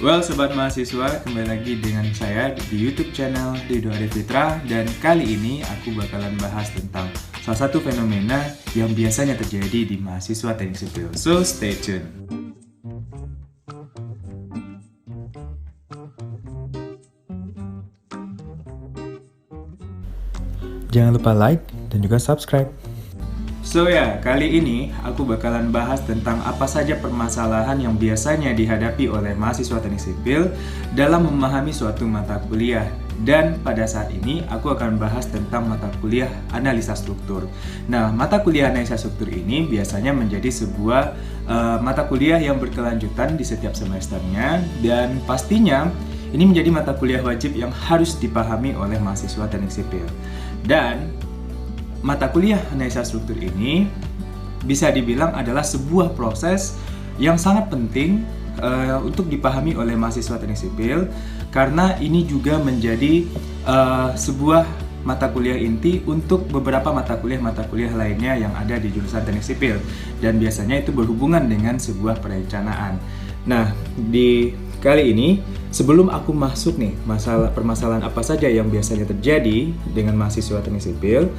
Well, Sobat Mahasiswa, kembali lagi dengan saya di YouTube channel Ridho Arif Fitra. Dan kali ini aku bakalan bahas tentang salah satu fenomena yang biasanya terjadi di mahasiswa teknik sipil. So, stay tune. Jangan lupa like dan juga subscribe. So ya, kali ini aku bakalan bahas tentang apa saja permasalahan yang biasanya dihadapi oleh mahasiswa teknik sipil dalam memahami suatu mata kuliah. Dan pada saat ini aku akan bahas tentang mata kuliah analisa struktur. Nah, mata kuliah analisa struktur ini biasanya menjadi sebuah mata kuliah yang berkelanjutan di setiap semesternya. Dan pastinya ini menjadi mata kuliah wajib yang harus dipahami oleh mahasiswa teknik sipil. Dan mata kuliah analisa struktur ini bisa dibilang adalah sebuah proses yang sangat penting untuk dipahami oleh mahasiswa teknik sipil, karena ini juga menjadi sebuah mata kuliah inti untuk beberapa mata kuliah lainnya yang ada di jurusan teknik sipil, dan biasanya itu berhubungan dengan sebuah perencanaan. Nah, di kali ini sebelum aku masuk nih permasalahan apa saja yang biasanya terjadi dengan mahasiswa teknik sipil,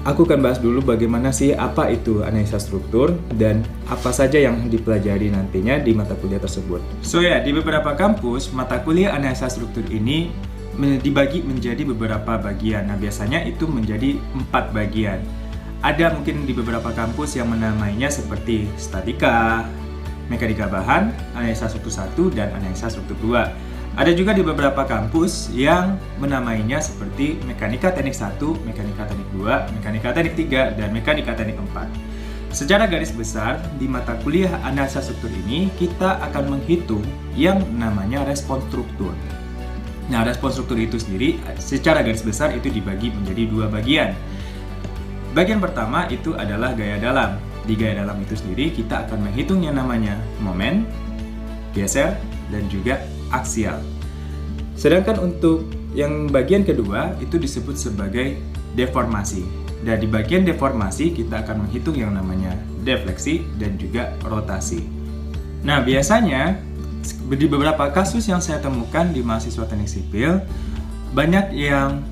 aku akan bahas dulu bagaimana sih apa itu analisa struktur dan apa saja yang dipelajari nantinya di mata kuliah tersebut. So ya, di beberapa kampus mata kuliah analisa struktur ini dibagi menjadi beberapa bagian. Nah, biasanya itu menjadi 4 bagian. Ada mungkin di beberapa kampus yang menamainya seperti statika, mekanika bahan, analisa struktur 1, dan analisa struktur 2. Ada juga di beberapa kampus yang menamainya seperti mekanika teknik 1, mekanika teknik 2, mekanika teknik 3, dan mekanika teknik 4. Secara garis besar, di mata kuliah analisa struktur ini kita akan menghitung yang namanya respons struktur. Nah, respons struktur itu sendiri secara garis besar itu dibagi menjadi 2 bagian. Bagian pertama itu adalah gaya dalam. Di gaya dalam itu sendiri kita akan menghitung yang namanya momen, geser, dan juga aksial. Sedangkan untuk yang bagian kedua itu disebut sebagai deformasi. Dan di bagian deformasi kita akan menghitung yang namanya defleksi dan juga rotasi. Nah, biasanya di beberapa kasus yang saya temukan di mahasiswa teknik sipil, banyak yang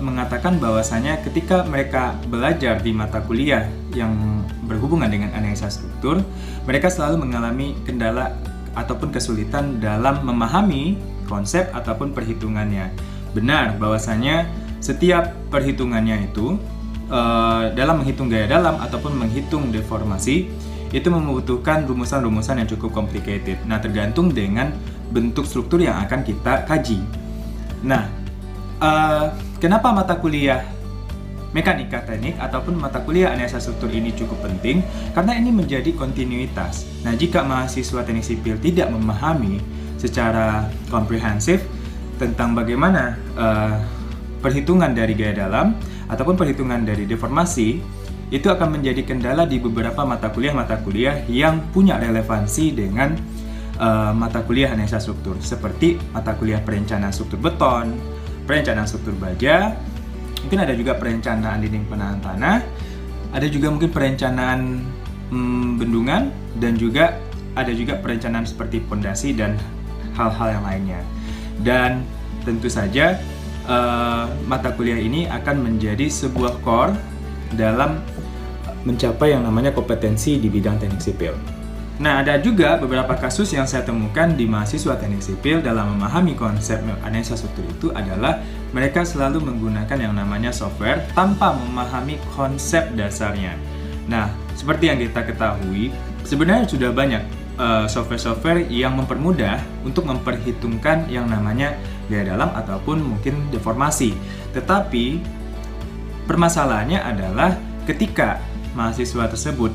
mengatakan bahwasanya ketika mereka belajar di mata kuliah yang berhubungan dengan analisa struktur, mereka selalu mengalami kendala ataupun kesulitan dalam memahami konsep ataupun perhitungannya. Benar bahwasanya setiap perhitungannya itu dalam menghitung gaya dalam ataupun menghitung deformasi itu membutuhkan rumusan-rumusan yang cukup complicated. Nah, tergantung dengan bentuk struktur yang akan kita kaji. Nah, kenapa mata kuliah mekanika teknik ataupun mata kuliah analisa struktur ini cukup penting? Karena ini menjadi kontinuitas. Nah, jika mahasiswa teknik sipil tidak memahami secara komprehensif tentang bagaimana perhitungan dari gaya dalam ataupun perhitungan dari deformasi, itu akan menjadi kendala di beberapa mata kuliah yang punya relevansi dengan mata kuliah analisa struktur, seperti mata kuliah perencanaan struktur beton, perencanaan struktur baja. Mungkin ada juga perencanaan dinding penahan tanah, ada juga mungkin perencanaan bendungan, dan juga ada juga perencanaan seperti pondasi dan hal-hal yang lainnya. Dan tentu saja mata kuliah ini akan menjadi sebuah core dalam mencapai yang namanya kompetensi di bidang teknik sipil. Nah, ada juga beberapa kasus yang saya temukan di mahasiswa teknik sipil dalam memahami konsep analisa struktur itu adalah mereka selalu menggunakan yang namanya software tanpa memahami konsep dasarnya. Nah, seperti yang kita ketahui, sebenarnya sudah banyak software-software yang mempermudah untuk memperhitungkan yang namanya gaya dalam ataupun mungkin deformasi. Tetapi permasalahannya adalah ketika mahasiswa tersebut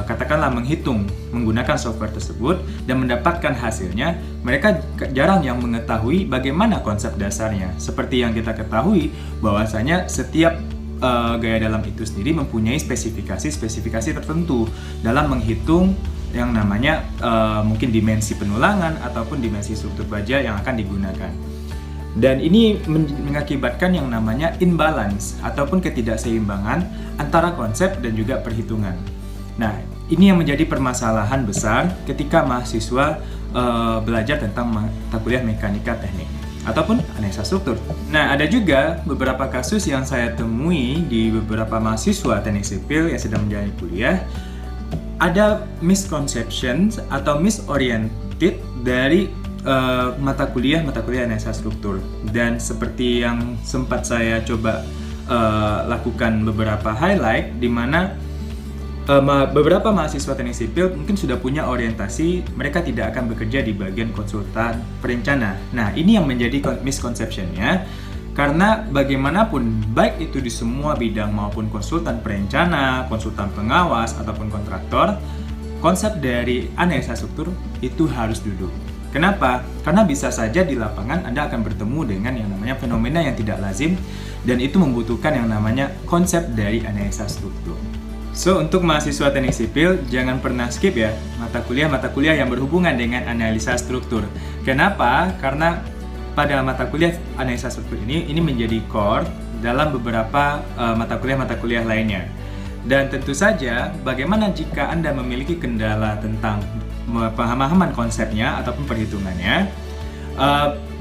katakanlah menghitung menggunakan software tersebut dan mendapatkan hasilnya, mereka jarang yang mengetahui bagaimana konsep dasarnya. Seperti yang kita ketahui bahwasanya setiap gaya dalam itu sendiri mempunyai spesifikasi tertentu dalam menghitung yang namanya mungkin dimensi penulangan ataupun dimensi struktur baja yang akan digunakan. Dan ini mengakibatkan yang namanya imbalance ataupun ketidakseimbangan antara konsep dan juga perhitungan. Nah, ini yang menjadi permasalahan besar ketika mahasiswa belajar tentang mata kuliah mekanika teknik ataupun analisa struktur. Nah, ada juga beberapa kasus yang saya temui di beberapa mahasiswa teknik sipil yang sedang menjalani kuliah. Ada misconceptions atau misoriented dari mata kuliah analisa struktur. Dan seperti yang sempat saya coba lakukan beberapa highlight, di mana beberapa mahasiswa teknik sipil mungkin sudah punya orientasi mereka tidak akan bekerja di bagian konsultan perencana. Nah, ini yang menjadi misconception-nya, karena bagaimanapun baik itu di semua bidang maupun konsultan perencana, konsultan pengawas ataupun kontraktor, konsep dari analisa struktur itu harus duduk. Kenapa? Karena bisa saja di lapangan Anda akan bertemu dengan yang namanya fenomena yang tidak lazim, dan itu membutuhkan yang namanya konsep dari analisa struktur. So, untuk mahasiswa teknik sipil, jangan pernah skip ya mata kuliah yang berhubungan dengan analisa struktur. Kenapa? Karena pada mata kuliah analisa struktur ini menjadi core dalam beberapa mata kuliah lainnya. Dan tentu saja, bagaimana jika Anda memiliki kendala tentang pemahaman konsepnya ataupun perhitungannya,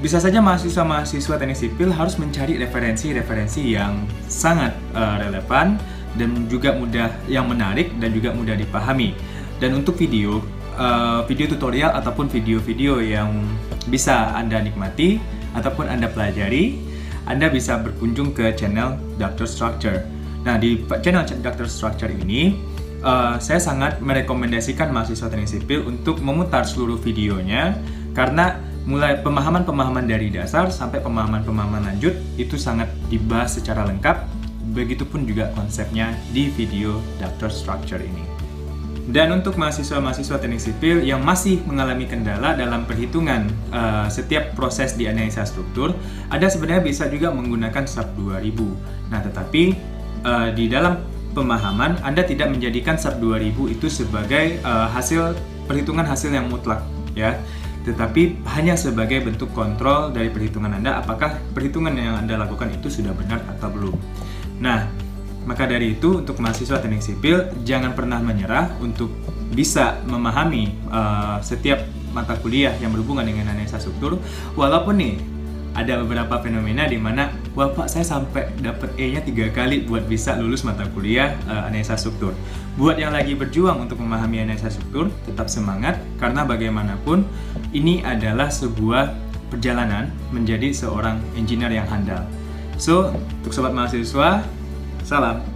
bisa saja mahasiswa teknik sipil harus mencari referensi yang sangat relevan dan juga yang menarik dan juga mudah dipahami. Dan untuk video tutorial ataupun video-video yang bisa Anda nikmati ataupun Anda pelajari, Anda bisa berkunjung ke channel Dr. Structure. Nah, di channel Dr. Structure ini, saya sangat merekomendasikan mahasiswa teknik sipil untuk memutar seluruh videonya, karena mulai pemahaman dari dasar sampai pemahaman lanjut itu sangat dibahas secara lengkap. Begitupun juga konsepnya di video Dr. Structure ini. Dan untuk mahasiswa teknik sipil yang masih mengalami kendala dalam perhitungan setiap proses di analisa struktur, Anda sebenarnya bisa juga menggunakan SAP 2000. Nah, tetapi di dalam pemahaman Anda tidak menjadikan SAP 2000 itu sebagai perhitungan hasil yang mutlak, ya. Tetapi hanya sebagai bentuk kontrol dari perhitungan Anda, apakah perhitungan yang Anda lakukan itu sudah benar atau belum. Nah, maka dari itu untuk mahasiswa teknik sipil jangan pernah menyerah untuk bisa memahami setiap mata kuliah yang berhubungan dengan analisa struktur, walaupun nih ada beberapa fenomena di mana, wah Pak, saya sampai dapat E-nya 3 kali buat bisa lulus mata kuliah analisa struktur. Buat yang lagi berjuang untuk memahami analisa struktur, tetap semangat, karena bagaimanapun ini adalah sebuah perjalanan menjadi seorang engineer yang handal. So, untuk sobat mahasiswa, salam.